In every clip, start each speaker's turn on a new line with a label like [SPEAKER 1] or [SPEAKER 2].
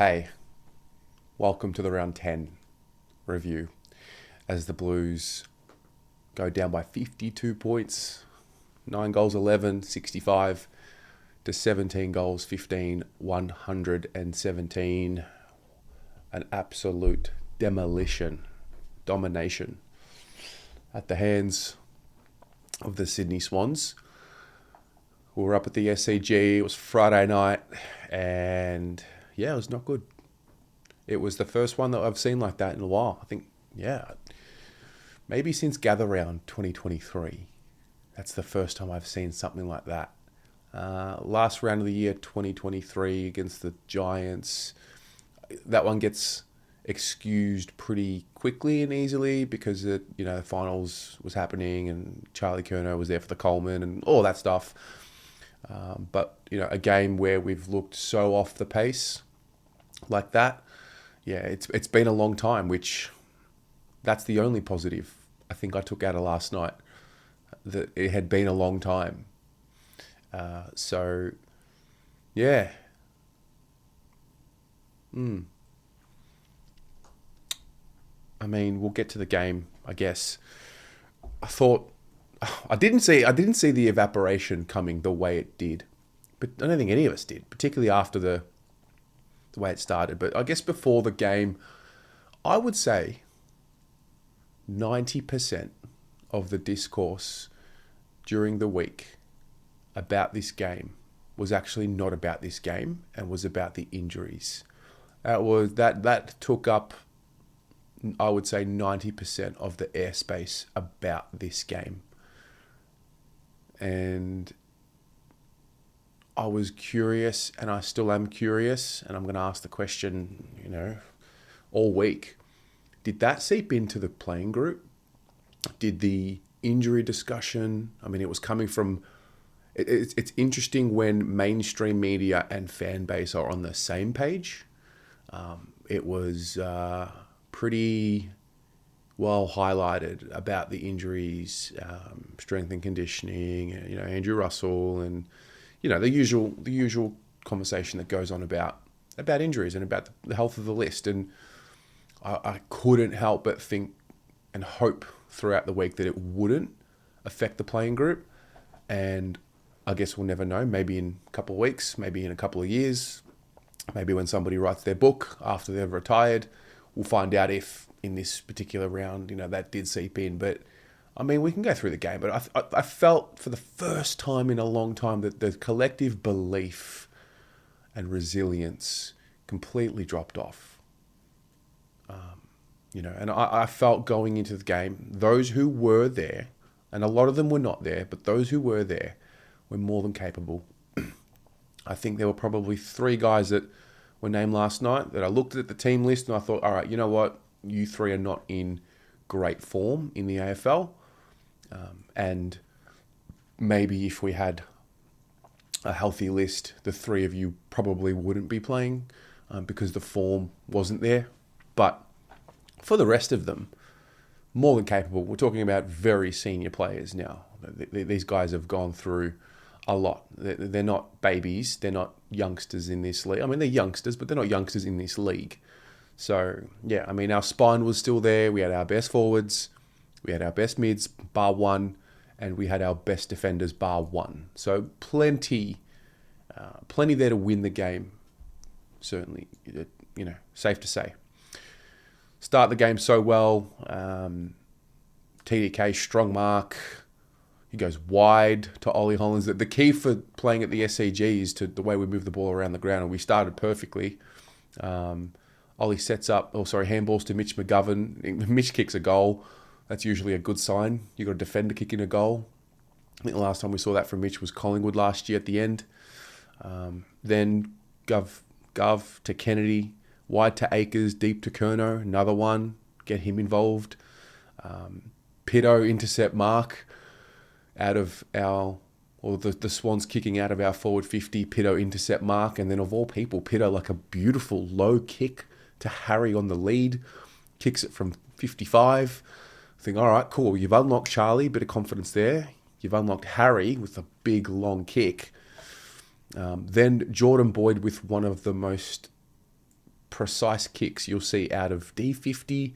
[SPEAKER 1] Hey, welcome to the round 10 review as the Blues go down by 52 points, 9 goals 11, 65 to 17 goals 15, 117. An absolute domination at the hands of the Sydney Swans. We were up at the SCG. It was Friday night, and yeah, it was not good. It was the first one that I've seen like that in a while. I think, maybe since Gather Round 2023. That's the first time I've seen something like that. Last round of the year, 2023, against the Giants. That one gets excused pretty quickly and easily because the finals was happening and Charlie Curnow was there for the Coleman and all that stuff. But a game where we've looked so off the pace like that, it's been a long time, which that's the only positive I think I took out of last night, that it had been a long time. I mean, we'll get to the game, I guess. I didn't see the evaporation coming the way it did, but I don't think any of us did, particularly after the way it started. But I guess before the game, I would say 90% of the discourse during the week about this game was actually not about this game and was about the injuries. That took up, I would say, 90% of the airspace about this game. And I was curious, and I still am curious, and I'm going to ask the question, all week. Did that seep into the playing group? Did the injury discussion, it was coming from... It's interesting when mainstream media and fan base are on the same page. It was pretty well highlighted about the injuries, strength and conditioning, Andrew Russell, and the usual conversation that goes on about injuries and about the health of the list. And I couldn't help but think and hope throughout the week that it wouldn't affect the playing group. And I guess we'll never know. Maybe in a couple of weeks, maybe in a couple of years, maybe when somebody writes their book after they've retired, we'll find out if in this particular round, that did seep in. But we can go through the game. But I felt for the first time in a long time that the collective belief and resilience completely dropped off. And I felt going into the game, those who were there, and a lot of them were not there, but those who were there were more than capable. I think there were probably 3 guys that were named last night that I looked at the team list and I thought, all right, you know what? You 3 are not in great form in the AFL. And maybe if we had a healthy list, the 3 of you probably wouldn't be playing because the form wasn't there. But for the rest of them, more than capable. We're talking about very senior players now. These guys have gone through a lot. They're not babies. They're not youngsters in this league. They're youngsters, but they're not youngsters in this league. So, our spine was still there. We had our best forwards. We had our best mids, bar one. And we had our best defenders, bar one. So, plenty there to win the game. Certainly, safe to say. Start the game so well. TDK, strong mark. He goes wide to Ollie Hollands. The key for playing at the SCG is to the way we move the ball around the ground. And we started perfectly. Ollie handballs to Mitch McGovern. Mitch kicks a goal. That's usually a good sign. You've got a defender kicking a goal. I think the last time we saw that from Mitch was Collingwood last year at the end. Then Gov to Kennedy. Wide to Akers, deep to Curnow, another one, get him involved. Pito intercept mark out of the Swans kicking out of our forward 50, Pito intercept mark, and then of all people, Pito like a beautiful low kick to Harry on the lead, kicks it from 55. I think, all right, cool, you've unlocked Charlie, bit of confidence there. You've unlocked Harry with a big long kick. Then Jordan Boyd with one of the most precise kicks you'll see out of D50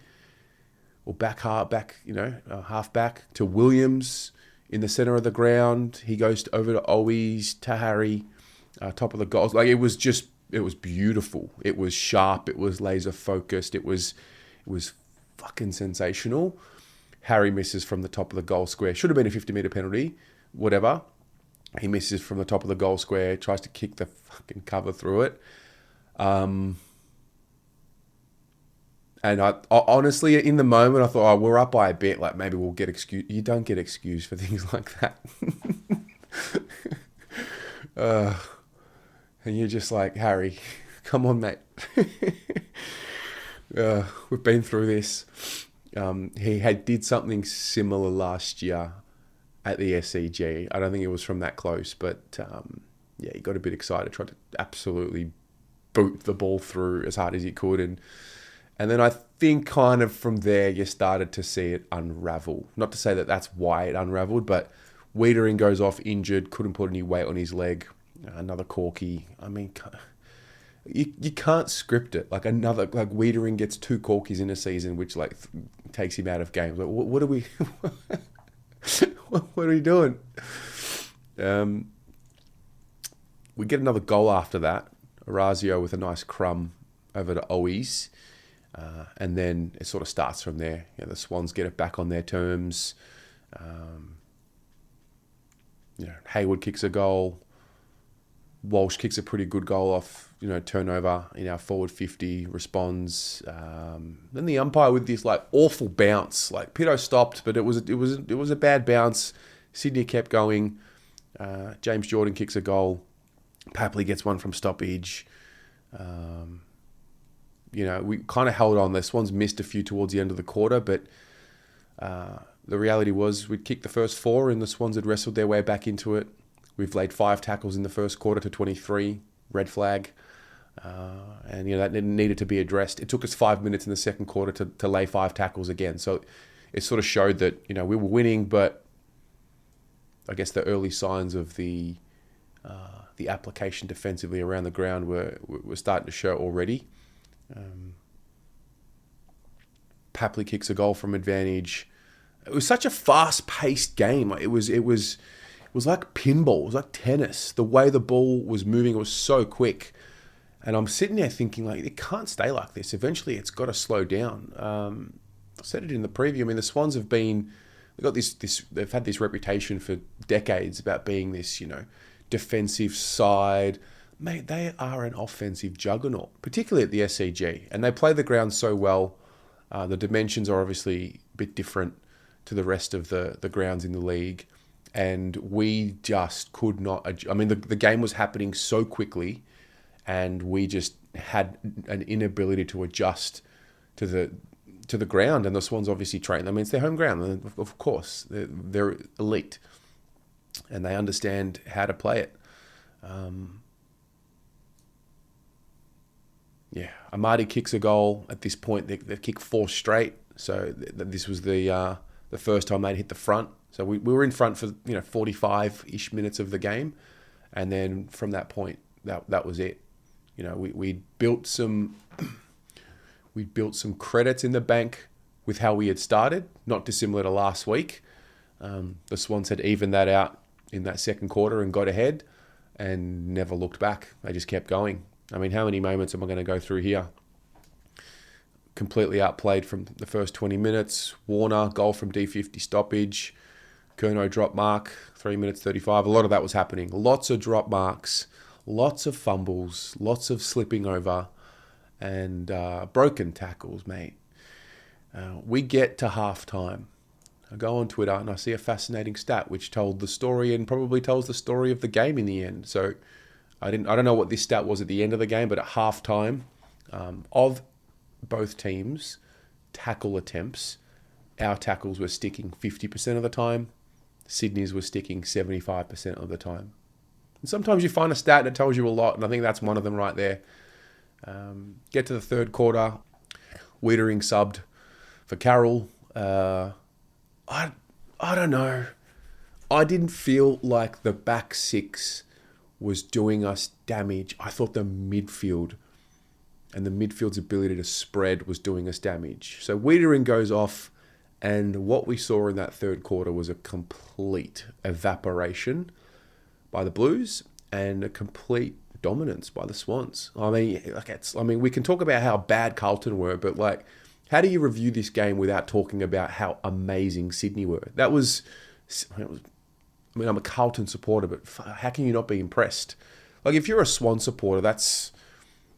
[SPEAKER 1] or half back to Williams in the center of the ground. He goes over to Owies, Tahari, top of the goals. Like, it was beautiful. It was sharp. It was laser focused. It was fucking sensational. Harry misses from the top of the goal square. Should have been a 50-meter penalty. Whatever. He misses from the top of the goal square. Tries to kick the fucking cover through it. And I honestly, in the moment, I thought, we're up by a bit. Like, maybe we'll get excused. You don't get excused for things like that. And you're just like, Harry, come on, mate. We've been through this. He did something similar last year at the SCG. I don't think it was from that close, but he got a bit excited, tried to absolutely boot the ball through as hard as he could, and then I think kind of from there you started to see it unravel. Not to say that that's why it unraveled, but Wiedering goes off injured, couldn't put any weight on his leg. Another corky. I mean, you can't script it. Like Wiedering gets 2 corkies in a season, which takes him out of games. Like, what are we? What are we doing? We get another goal after that. Orazio with a nice crumb over to Owies. And then it sort of starts from there. The Swans get it back on their terms. Hayward kicks a goal. Walsh kicks a pretty good goal off, turnover in our forward 50, responds. Then the umpire with this awful bounce. Pito stopped, but it was a bad bounce. Sydney kept going. James Jordan kicks a goal. Papley gets one from stoppage. We kind of held on. The Swans missed a few towards the end of the quarter, but the reality was we'd kicked the first 4 and the Swans had wrestled their way back into it. We've laid 5 tackles in the first quarter to 23, red flag. And that needed to be addressed. It took us 5 minutes in the second quarter to lay 5 tackles again. So it sort of showed that, we were winning, but I guess the early signs of the application defensively around the ground were starting to show already. Papley kicks a goal from advantage. It was such a fast-paced game. It was like pinball. It was like tennis. The way the ball was moving was so quick. And I'm sitting there thinking, it can't stay like this. Eventually, it's got to slow down. I said it in the preview. I mean, the Swans have been... They've had this reputation for decades about being this, defensive side. Mate, they are an offensive juggernaut, particularly at the SCG. And they play the ground so well. The dimensions are obviously a bit different to the rest of the grounds in the league. And we just could not... I mean, the game was happening so quickly, and we just had an inability to adjust to the ground. And the Swans obviously train. I mean, it's their home ground. And of course, they're elite. And they understand how to play it. Amadi kicks a goal. At this point, they've kicked 4 straight. So this was the first time they'd hit the front. So we were in front for 45-ish minutes of the game, and then from that point, that was it. We built some credits in the bank with how we had started, not dissimilar to last week. The Swans had evened that out in that second quarter and got ahead, and never looked back. They just kept going. I mean, how many moments am I going to go through here? Completely outplayed from the first 20 minutes. Warner, goal from D50 stoppage. Curnow drop mark, 3 minutes 35. A lot of that was happening. Lots of drop marks, lots of fumbles, lots of slipping over, and broken tackles, mate. We get to halftime. I go on Twitter and I see a fascinating stat which told the story and probably tells the story of the game in the end. So I don't know what this stat was at the end of the game, but at halftime, of both teams' tackle attempts, our tackles were sticking 50% of the time. Sydney's were sticking 75% of the time. And sometimes you find a stat and it tells you a lot, and I think that's one of them right there. Get to the third quarter, Wiedering subbed for Carroll. I don't know. I didn't feel like the back 6 was doing us damage. I thought the midfield and the midfield's ability to spread was doing us damage. So Wiedering goes off, and what we saw in that third quarter was a complete evaporation by the Blues and a complete dominance by the Swans. I mean, we can talk about how bad Carlton were, but like, how do you review this game without talking about how amazing Sydney were? I'm a Carlton supporter, but how can you not be impressed? Like, if you're a Swan supporter,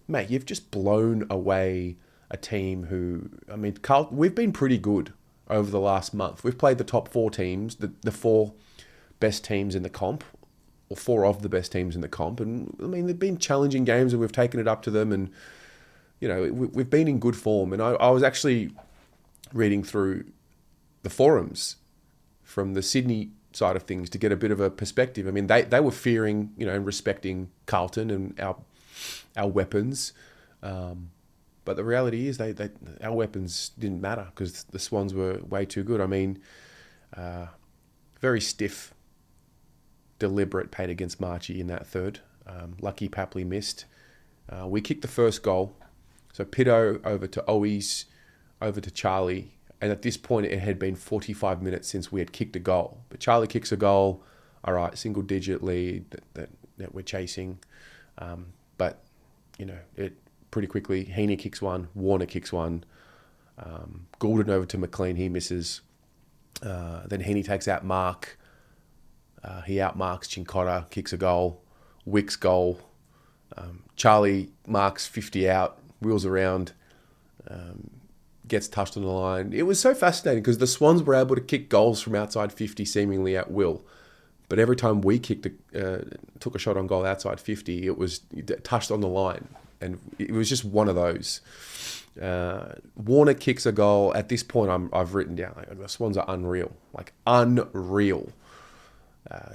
[SPEAKER 1] mate, you've just blown away a team who, Carlton, we've been pretty good over the last month. We've played the top four teams, the four best teams in the comp, or four of the best teams in the comp. And, they've been challenging games and we've taken it up to them. And, we've been in good form. And I was actually reading through the forums from the Sydney side of things to get a bit of a perspective. They were fearing, and respecting Carlton and our weapons. But the reality is our weapons didn't matter because the Swans were way too good. Very stiff, deliberate paid against Marchie in that third. Lucky Papley missed. We kicked the first goal. So Pito over to Owies, over to Charlie. And at this point, it had been 45 minutes since we had kicked a goal. But Charlie kicks a goal. All right, single-digit lead that we're chasing. But, it pretty quickly, Heaney kicks one, Warner kicks one. Goulden over to McLean, he misses. Then Heaney takes out Mark. He outmarks Chincotta, kicks a goal. Wick's goal. Charlie marks 50 out, wheels around, gets touched on the line. It was so fascinating because the Swans were able to kick goals from outside 50 seemingly at will. But every time we took a shot on goal outside 50, it was touched on the line. And it was just one of those. Warner kicks a goal. At this point, I've written down, the Swans are unreal. Like, unreal.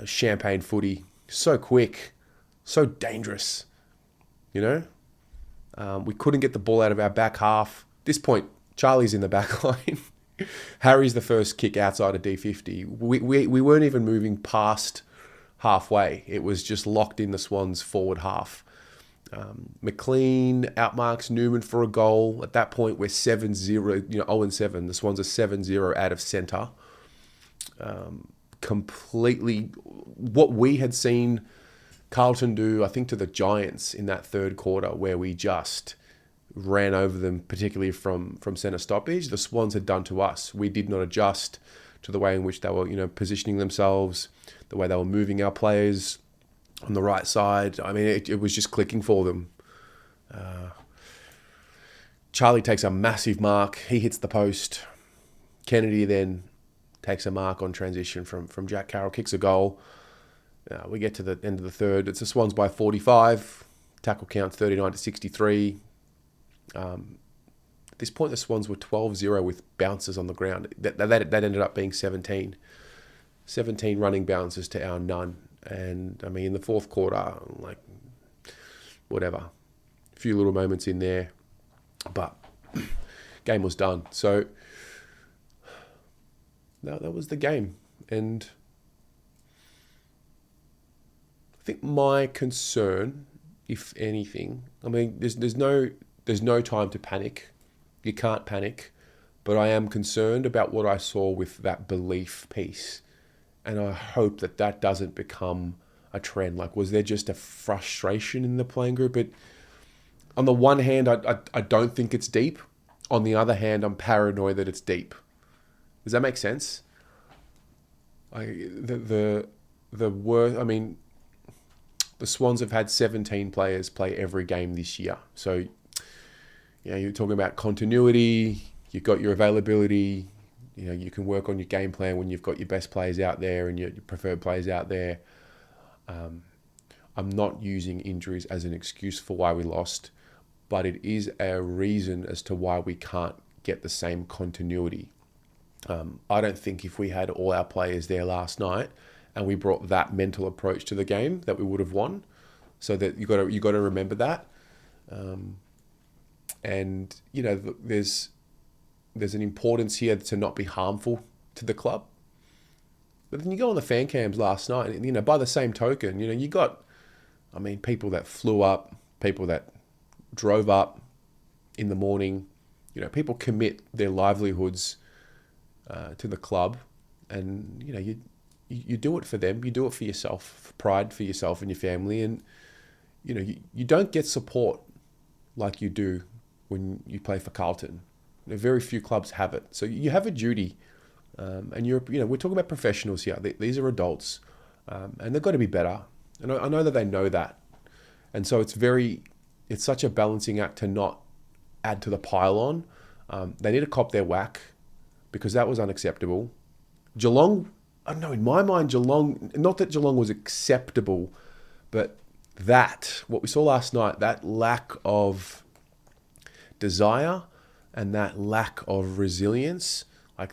[SPEAKER 1] Champagne footy. So quick. So dangerous. We couldn't get the ball out of our back half. At this point, Charlie's in the back line. Harry's the first kick outside of D50. We weren't even moving past halfway. It was just locked in the Swans' forward half. McLean outmarks Newman for a goal. At that point, we're 7-0, 0-7. The Swans are 7-0 out of centre. Completely what we had seen Carlton do, I think, to the Giants in that third quarter, where we just ran over them, particularly from centre stoppage. The Swans had done to us. We did not adjust to the way in which they were, positioning themselves, the way they were moving our players on the right side. It was just clicking for them. Charlie takes a massive mark. He hits the post. Kennedy then takes a mark on transition from Jack Carroll, kicks a goal. We get to the end of the third. It's the Swans by 45. Tackle count 39-63. At this point, the Swans were 12-0 with bounces on the ground. That ended up being 17. 17 running bounces to our none. And, in the fourth quarter, whatever. A few little moments in there. But game was done. So, that was the game. And I think my concern, if anything, there's no time to panic. You can't panic. But I am concerned about what I saw with that belief piece. And I hope that doesn't become a trend. Was there just a frustration in the playing group? But on the one hand, I don't think it's deep. On the other hand, I'm paranoid that it's deep. Does that make sense? The Swans have had 17 players play every game this year. So, you're talking about continuity. You've got your availability. You can work on your game plan when you've got your best players out there and your preferred players out there. I'm not using injuries as an excuse for why we lost, but it is a reason as to why we can't get the same continuity. I don't think if we had all our players there last night and we brought that mental approach to the game that we would have won. So that you got to remember that. And there's an importance here to not be harmful to the club. But then you go on the fan cams last night, and by the same token, you got, people that flew up, people that drove up, in the morning. People commit their livelihoods to the club, and you do it for them. You do it for yourself, for pride for yourself and your family, and you don't get support like you do when you play for Carlton. Very few clubs have it, so you have a duty. And we're talking about professionals here. These are adults, and they've got to be better. And I know that they know that, and so it's such a balancing act to not add to the pile on. They need to cop their whack, because that was unacceptable. Geelong, I don't know, in my mind, not that Geelong was acceptable, but what we saw last night, that lack of desire and that lack of resilience,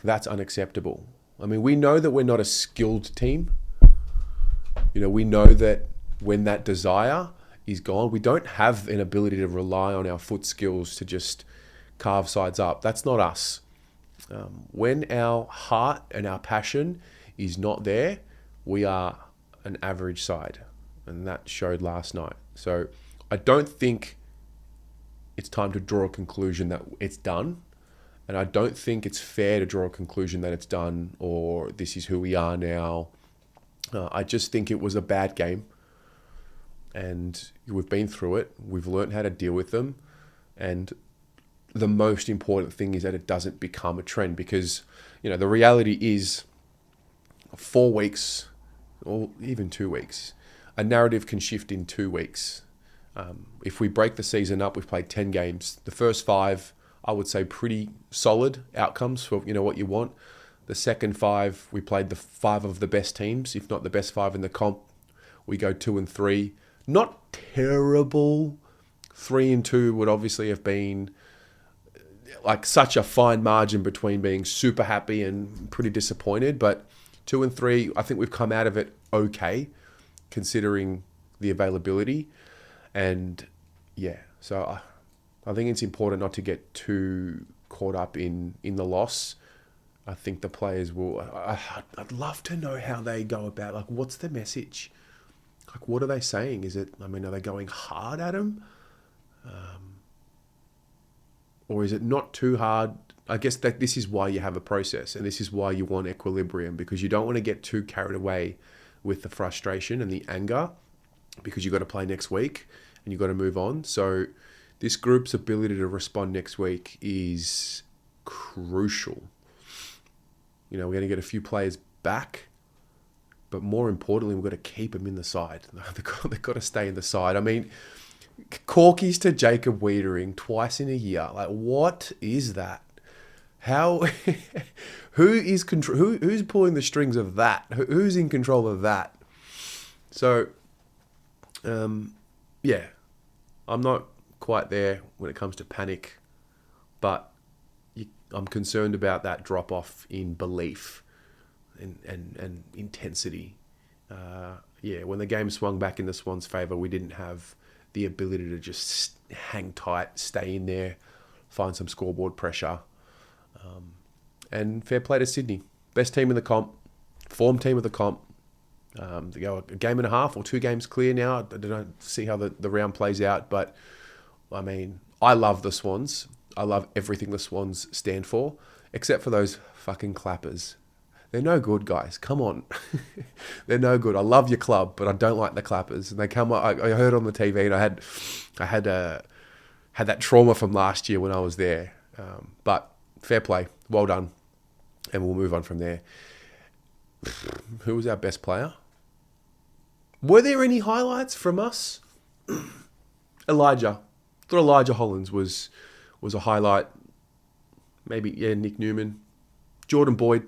[SPEAKER 1] that's unacceptable. I mean, we know that we're not a skilled team. We know that when that desire is gone, we don't have an ability to rely on our foot skills to just carve sides up. That's not us. When our heart and our passion is not there, we are an average side. And that showed last night. So I don't think it's time to draw a conclusion that it's done. And I don't think it's fair to draw a conclusion that it's done or this is who we are now. I just think it was a bad game. And we've been through it. We've learned how to deal with them. And the most important thing is that it doesn't become a trend, because, the reality is 4 weeks or even 2 weeks, a narrative can shift in 2 weeks. If we break the season up, we've played 10 games. The first 5, I would say, pretty solid outcomes for, what you want. The second 5, we played the 5 of the best teams, if not the best 5 in the comp. We go 2-3. Not terrible. 3-2 would obviously have been such a fine margin between being super happy and pretty disappointed. But 2-3, I think we've come out of it okay, considering the availability. And so I think it's important not to get too caught up in the loss. I think the players will. I'd love to know how they go about. What's the message? What are they saying? Are they going hard at him? Or is it not too hard? I guess that this is why you have a process, and this is why you want equilibrium, because you don't want to get too carried away with the frustration and the anger, because you've got to play next week and you've got to move on. So this group's ability to respond next week is crucial. We're going to get a few players back, but more importantly, we've got to keep them in the side. They've got to stay in the side. I mean, Corkies to Jacob Wiedering twice in a year. What is that? How? Who's pulling the strings of that? Who's in control of that? So, I'm not quite there when it comes to panic, but I'm concerned about that drop off in belief and intensity. When the game swung back in the Swans' favour, we didn't have the ability to just hang tight, stay in there, find some scoreboard pressure. And fair play to Sydney. Best team in the comp, form team of the comp. They go a game and a half or 2 games clear now. I don't see how the round plays out, but I mean, I love the Swans. I love everything the Swans stand for, except for those fucking clappers. They're no good, guys. Come on. They're no good. I love your club, but I don't like the clappers. And they come up, I heard on the TV, and I had that trauma from last year when I was there. But fair play. Well done. And we'll move on from there. Who was our best player? Were there any highlights from us? Elijah. I thought Elijah Hollins was a highlight. Maybe, Nick Newman. Jordan Boyd.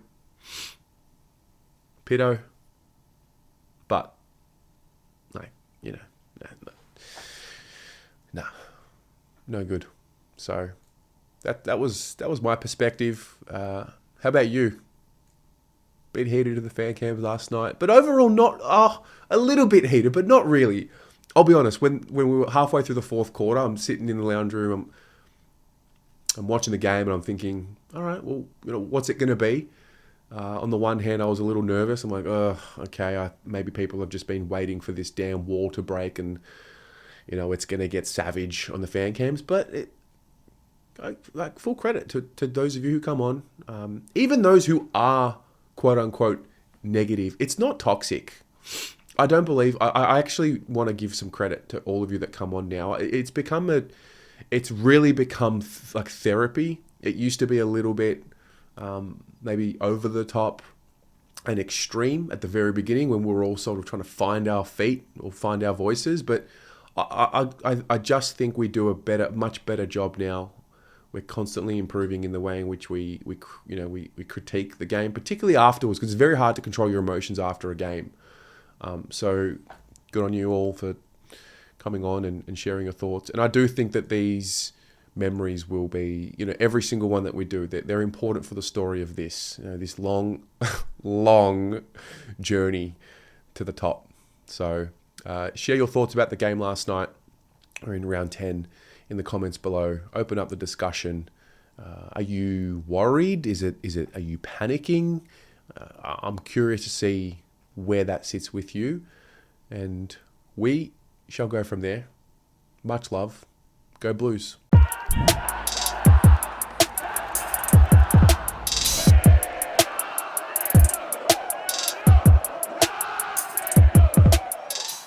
[SPEAKER 1] Pitto. But, no good. So, that was my perspective. How about you? Bit heated in the fan cams last night, but overall a little bit heated, but not really. I'll be honest, when we were halfway through the fourth quarter, I'm sitting in the lounge room, I'm watching the game, and I'm thinking, all right, well, what's it going to be? On the one hand, I was a little nervous. I'm like, okay, maybe people have just been waiting for this damn wall to break, and it's going to get savage on the fan cams. But like full credit to those of you who come on, even those who are quote unquote negative. It's not toxic. I don't believe. I actually want to give some credit to all of you that come on now. It's really become like therapy. It used to be a little bit maybe over the top and extreme at the very beginning when we were all sort of trying to find our feet or find our voices. But I just think we do a much better job now. We're constantly improving in the way in which we critique the game, particularly afterwards, because it's very hard to control your emotions after a game. So good on you all for coming on and sharing your thoughts. And I do think that these memories will be, every single one that we do, they're important for the story of this, this long, long journey to the top. So share your thoughts about the game last night or in round 10 in the comments below. Open up the discussion. Are you worried? Are you panicking? I'm curious to see where that sits with you, and we shall go from there. Much love. Go Blues.